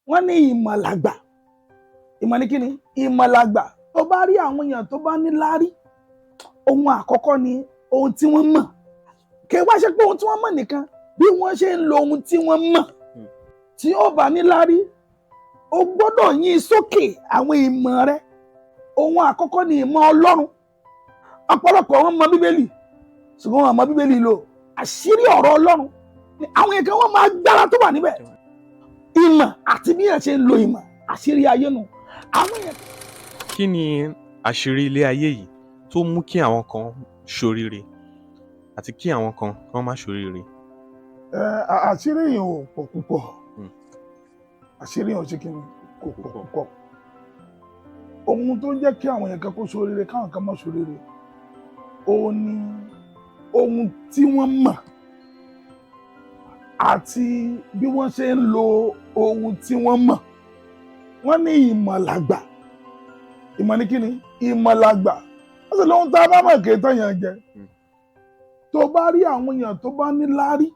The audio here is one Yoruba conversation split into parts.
wọ́n ní ìmọ̀làgbà. Ìmọ̀ ní kíni? Ìmọ̀làgbà. Tó bá rí àwọn èèyàn tó bá ní láárí, ohun àkọ́kọ́ ni ohun tí wọ́n mọ̀. Kì í wá ṣe pé ohun tí wọ́n mọ̀ nìkan, bí wọ́n ṣe ń lo ohun tí wọ́n mọ̀. Tí ó bá ní láárí, o gbọ́dọ̀ yìn sókè àwọn ìmọ̀ rẹ. Ohun àkọ́kọ́ ni ìmọ̀ Ọlọ́run. Ọ̀pọ̀lọpọ̀ wọn mọ Bíbélì, ṣùgbọ́n wọn mọ Bíbélì lò. Àṣírí ọ̀rọ̀ Ọlọ́run. Àwọn èèyàn kan wọ́n máa gbára tó wà níbẹ̀. Ìmọ̀ àti bí èèyàn ṣe ń lo ìmọ̀, àṣírí ayé nu. Àwọn èèyàn. Kí ni àṣírí ilé ayé yìí tó mú kí àwọn kan ṣoríire àti kí àwọn kan má ṣoríire? Àṣírí yìí ò pọ̀ púpọ̀. Àṣírí yìí ò ṣe kí ni kò pọ̀ púpọ̀. Ohun tó ń jẹ́ kí àwọn èèyàn kan kó ṣoríire káwọn kan má ṣoríire, òun ni ohun tí wọ́n mọ̀ àti bí wọ́n ṣe ń lo ohun tí wọ́n mọ̀. Wọ́n ní ìmọ̀làgbà. Ìmọ̀ ní kíni? Ìmọ̀làgbà. Wọ́n sì lóhun tá a bá mọ̀ kì í tán yàn jẹ. Tó bá rí àwọn èèyàn tó bá ní láárí,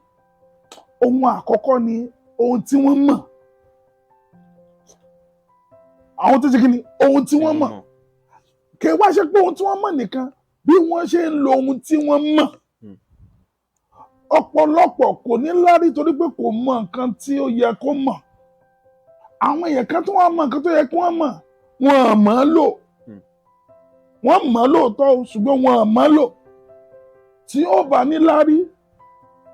ohun àkọ́kọ́ ni ohun tí wọ́n mọ̀. Àwọn tó ṣe kíni? Ohun tí wọ́n mọ̀. Kì í wá ṣe pé ohun tí wọ́n mọ̀ nìkan, bí wọ́n ṣe ń lo ohun tí wọ́n mọ̀. Ọ̀pọ̀lọpọ̀ kò ní láárí torí pé kò mọ nǹkan tí ó yẹ kó mọ̀. Àwọn èèyàn kan tó wá mọ nǹkan tó yẹ kí wọ́n mọ̀, wọn ò mọ̀ ọ́ lò. Wọ́n mọ̀ ọ́ lóòótọ́ ṣùgbọ́n wọn ò mọ̀ ọ́ lò. Tí ó bá ní láárí,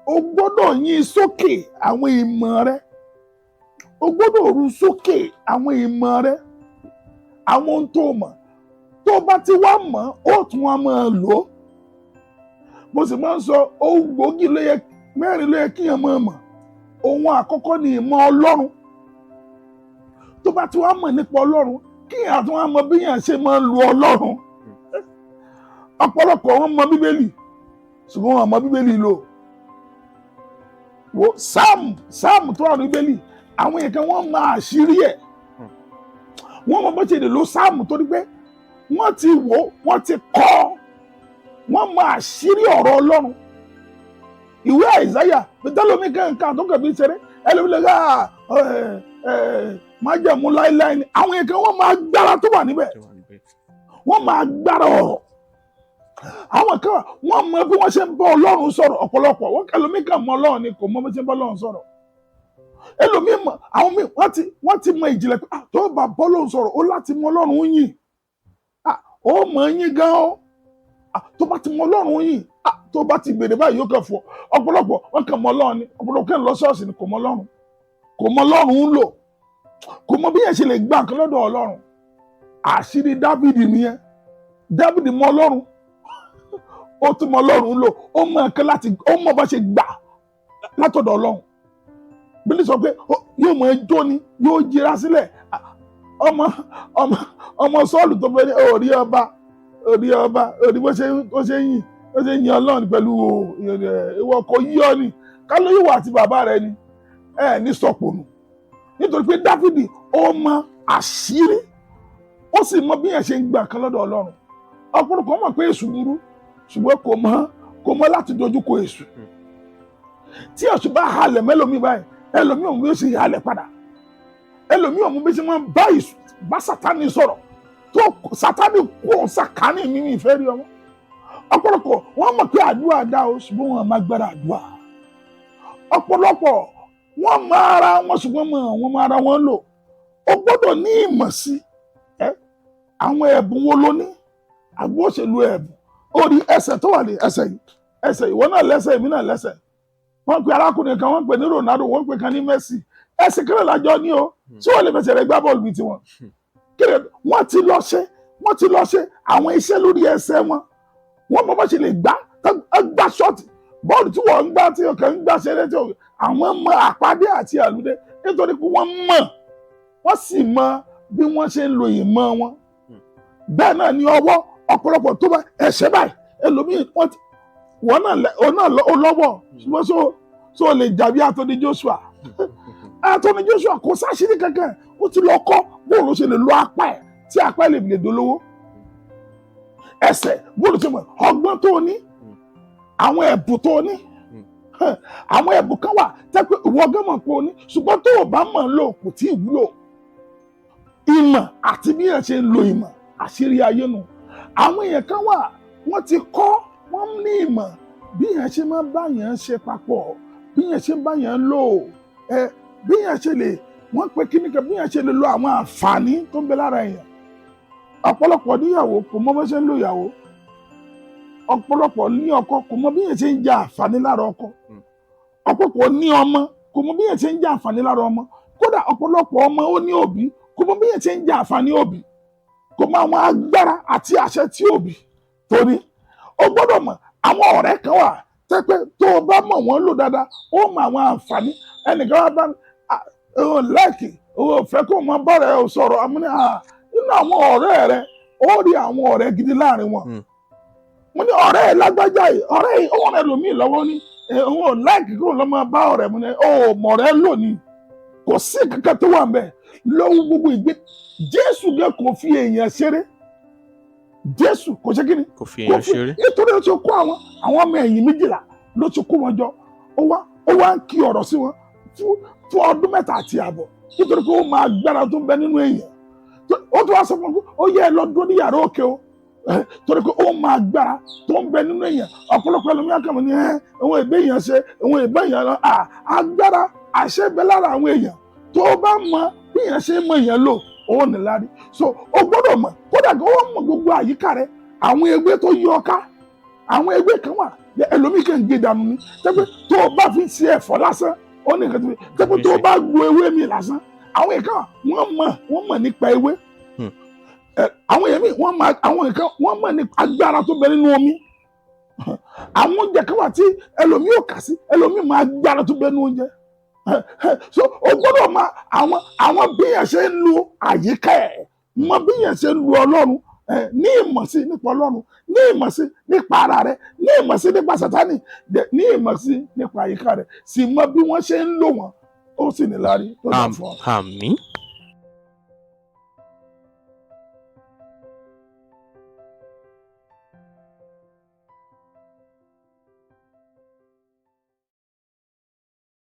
o gbọ́dọ̀ yìn sókè àwọn ìmọ̀ rẹ. O gbọ́dọ̀ ru sókè àwọn ìmọ̀ rẹ. Àwọn ohun tó mọ̀, tó bá ti wá mọ̀, ó tún wá máa lò ó. Mo sì máa ń sọ ohun gbòógì mẹ́rin ló yẹ kíyàn máa mọ̀. Ohun àkọ́kọ́ ni ìmọ̀ Ọlọ́run. Tó bá ti wá mọ̀ nípa Ọlọ́run, kíyàn àti wọn mọ bí yàn ṣe máa ń lo Ọlọ́run. Ọ̀pọ̀lọpọ̀ wọn mọ Bíbélì, ṣùgbọ́n wọn mọ Bíbélì lò. Wo sáàmù tó wà ní Bíbélì, àwọn èèyàn kan wọ́n mọ àṣírí ẹ̀. Wọ́n mọ bó ṣe lè lo sáàmù torí pé wọ́n ti wò, wọ́n ti kọ́. Wọ́n mọ àṣírí ọ̀rọ̀ Ọlọ́run. Ìwé Àìsáyà, pẹ̀tẹ́lómi kankan tó kẹ̀bí ṣeré, ẹlòmí lè ká májẹ̀mú láíláí ni. Àwọn èèyàn kan wọ́n máa gbára tó wà níbẹ̀. Wọ́n máa gbára ọ̀rọ̀. Àwọn kan wọ́n mọ bí wọ́n ṣe ń bá Ọlọ́run sọ̀rọ̀. Ọ̀pọ̀lọpọ̀ wọ́n kẹlòmí kan mọ Ọlọ́run ni kò mọ bí wọ́n ṣe ń bá Ọlọ́run sọ̀rọ̀. Ẹlòmí mọ, àwọn míì wọ́n ti mọ ìjìnlẹ̀ pé tó bá bá Ọlọ́run sọ̀rọ̀ ó láti mọ Ọlọ́run yìn. Ó mọ̀ yín gan o. Tó bá ti mọ Ọlọ́run yìí, tó bá ti gbèrè báyìí yóò kàn fún ọ. Ọ̀pọ̀lọpọ̀ wọn kàn mọ Ọlọ́run ni. Ọ̀pọ̀lọpọ̀ kàn lọ ṣọ́ọ̀ṣì ni kò mọ Ọlọ́run. Kò mọ Ọlọ́run ń lò. Kò mọ bí yẹn ṣe lè gbà nǹkan lọ́dọ̀ Ọlọ́run. Àṣírí Dáfídì nìyẹn. Dáfídì mọ Ọlọ́run. Ó tún mọ Ọlọ́run ń lò. Ó mọ nǹkan ó mọ bá ṣe gbà látọ̀dọ̀ Ọlọ́run. Bíbélì sọ pé yóò mọ ẹjọ́ ni, yóò jira sílẹ̀. Ọmọ Sọ́ọ̀lù tó fẹ́ ní orí ọba bó ṣe yìn Ọlọ́run pẹ̀lú ìwọ kò yí ọ ni kálóyìnwó àti bàbá rẹ ni ní sọpọnù. Nítorí pé Dáfídì ó mọ àṣírí, ó sì mọ bí yẹn ṣe ń gbà kan lọ́dọ̀ Ọlọ́run. Ọ̀pọ̀lọpọ̀ mọ̀ pé èṣù burú, ṣùgbọ́n kò mọ láti dojú kọ èṣù. Tí èṣù bá halẹ̀ mẹ́lòmíì báyìí, ẹlòmíì òun yóò ṣe halẹ̀ padà. Ẹlòmíì òun bí ṣe máa ń bá Sátánì sọ̀rọ̀. Tó Sátánì kó sàkánì mímí ìfẹ́ rí ọmọ. Ọ̀pọ̀lọpọ̀ wọ́n mọ̀ pé àdúrà dá o ṣùgbọ́n wọn máa gbára àdúrà. Ọ̀pọ̀lọpọ̀ wọ́n máa ara wọn ṣùgbọ́n wọ́n máa ara wọn lò. O gbọ́dọ̀ ní ìmọ̀ sí àwọn ẹ̀bùn wo ló ní. Àgbo òṣèlú ẹ̀bùn. Ó rí ẹsẹ̀ tó wà ní ẹsẹ̀ ìwọ náà lẹ́sẹ̀ èmi náà lẹ́sẹ̀. Wọ́n pe arákùnrin kan wọ́n pe ní Ronaldo wọ́n pe kan ní Messi. Ẹsẹ̀ kéré lájọ ní o tí wọ́n lè fẹsẹ̀ rẹ̀ gbá bọ́ọ̀lù bíi tiwọn. Wọ́n ti lọ ṣe àwọn iṣẹ́ lórí ẹsẹ̀ wọn. Wọ́n mọ̀ bá ṣe lè gbá ṣọ́ọ̀tì bọ́ọ̀lù tí wọ́n ń gbá tí ọkàn ń gbá ṣeré tí àwọn mọ àpàdé àti àlùdé nítorí pé wọ́n mọ̀, wọ́n sì mọ bí wọ́n ṣe ń lo ìmọ̀ wọn. Bẹ́ẹ̀ náà ni ọwọ́ ọ̀pọ̀lọpọ̀ tó bá ẹ̀ṣẹ̀ báyìí ẹlòmíì wọ́n náà lọ́wọ́ ṣùgbọ́n so lè jàbí Anthony Joshua. Anthony Joshua kò sáṣírí kankan, ó ti lọ kọ́ bóòlù ṣe lè lo apá ẹ̀ tí apá ẹ̀ lè lè dolówó. Ẹsẹ̀ bóòlù ṣe mọ̀ ọgbọ́n tó ní, àwọn ẹ̀bùn tó ní, àwọn ẹ̀bùn kan wà tẹ́ pé ìwọ gẹ́mọ̀ pé o ní ṣùgbọ́n tó o bá mọ̀ lò kò tí ì wúlò. Ìmọ̀ àti bí èèyàn ṣe ń lo ìmọ̀ àṣírí ayé nu. Àwọn èèyàn kan wà wọ́n ti kọ́, wọ́n ní ìmọ̀ bí èèyàn ṣe máa bá èèyàn ṣe papọ̀, bí èèyàn ṣe bá èèyàn lò, bí èèyàn ṣe lè, wọ́n pe kíní kan, bí èèyàn ṣe lè lo àwọn àǹfààní tó ń bẹ lára èèyàn. Ọ̀pọ̀lọpọ̀ níyàwó kò mọ bó ṣe ń lo ìyàwó. Ọ̀pọ̀lọpọ̀ ní ọkọ kò mọ bí èèyàn ṣe ń jẹ àǹfààní lára ọkọ. Ọ̀pọ̀lọpọ̀ ní ọmọ kò mọ bí èèyàn ṣe ń jẹ àǹfààní lára ọmọ. Kódà ọ̀pọ̀lọpọ̀ ọmọ ó ní òbí kò mọ bí èèyàn ṣe ń jẹ àǹfààní òbí. Kò mọ àwọn agbára àti àṣẹ tí òbí tó ní. Ó gbọ́dọ̀ mọ̀ àwọn ọ̀rẹ́ kan wà tẹ́ pé tó o bá mọ̀ wọ́n lò dáadáa ó mọ àwọn àǹfààní. Ẹnìkan wá bá òun láìkì òun fẹ́ kó mọ bọ́ọ̀rẹ́ ò sọ̀rọ̀ àmúni nínú àwọn ọ̀rẹ́ rẹ ó rí àwọn ọ̀rẹ́ gidi láàrin wọn. Mo ní ọ̀rẹ́ ẹ̀ lágbájá yìí ọ̀rẹ́ yìí òun rẹ̀ lòmíì lọ́wọ́ ní òun ò láìkì kó lọ́ máa bá ọ̀rẹ́ mu ní mọ̀ rẹ́ lónìí kò sí kankan tó wà ńbẹ̀ lọ́wọ́ gbogbo ìgbé. Jésù gẹ́ kò fi èèyàn ṣeré. Jésù kò ṣe kíni kò fi èèyàn ṣeré. nítorí ó ti kó àwọn ọmọ ẹ̀yìn 12 ló ti kó wọn jọ ó wá ń kí ọ̀rọ̀ sí wọn fún ọdún 3 àti àbọ̀ nítorí pé ó máa gbára tó ń bẹ nínú èèyàn. Ó tún wá sọ fún un ó yẹ ẹ lọ dúró ní yàrá òkè o torí pé ó máa gbára tó ń bẹ nínú èèyàn. Ọ̀pọ̀lọpọ̀ ẹlòmíràn kàn mọ́ ní òun ìgbé èèyàn ṣe òun ìgbé èèyàn lọ agbára àṣẹ bẹ lára àwọn èèyàn tó bá mọ bí èèyàn ṣe mọ èèyàn lò ó ní lárí. So o gbọ́dọ̀ mọ̀ kódà kí ó mọ gbogbo àyíká rẹ àwọn ewé tó yí ọ ká. Àwọn ewé kan wà ẹlòmíì kan gbé dànù ní tẹ́pẹ́ tó o bá fi ṣe ẹ̀fọ́ lásán ó ní nǹkan tó fi tẹ́pẹ́ tó o bá gbo ewé mi lásán àwọn èèkàn wọ́n mọ̀ nípa ewé. Àwọn èèyàn mi àwọn èèkàn wọ́n mọ̀ ní agbára tó bẹ nínú omi. Àwọn oúnjẹ kan wà tí ẹlòmíì ò kà sí ẹlòmíì mọ̀ agbára tó bẹ nínú oúnjẹ. So o gbọ́dọ̀ mọ̀ àwọn bí èèyàn ṣe ń lo àyíká ẹ̀ mọ̀ bí èèyàn ṣe ń lo Ọlọ́run ní ìmọ̀ sí nípa Ọlọ́run ní ìmọ̀ sí nípa ara rẹ̀ ní ìmọ̀ sí nípa Sátánì ní ìmọ̀ sí nípa àyíká rẹ̀ sì mọ̀ bí wọ́n ṣe ń lò wọ́n ó sì ní lárí tó dà fún ọ. Àmín.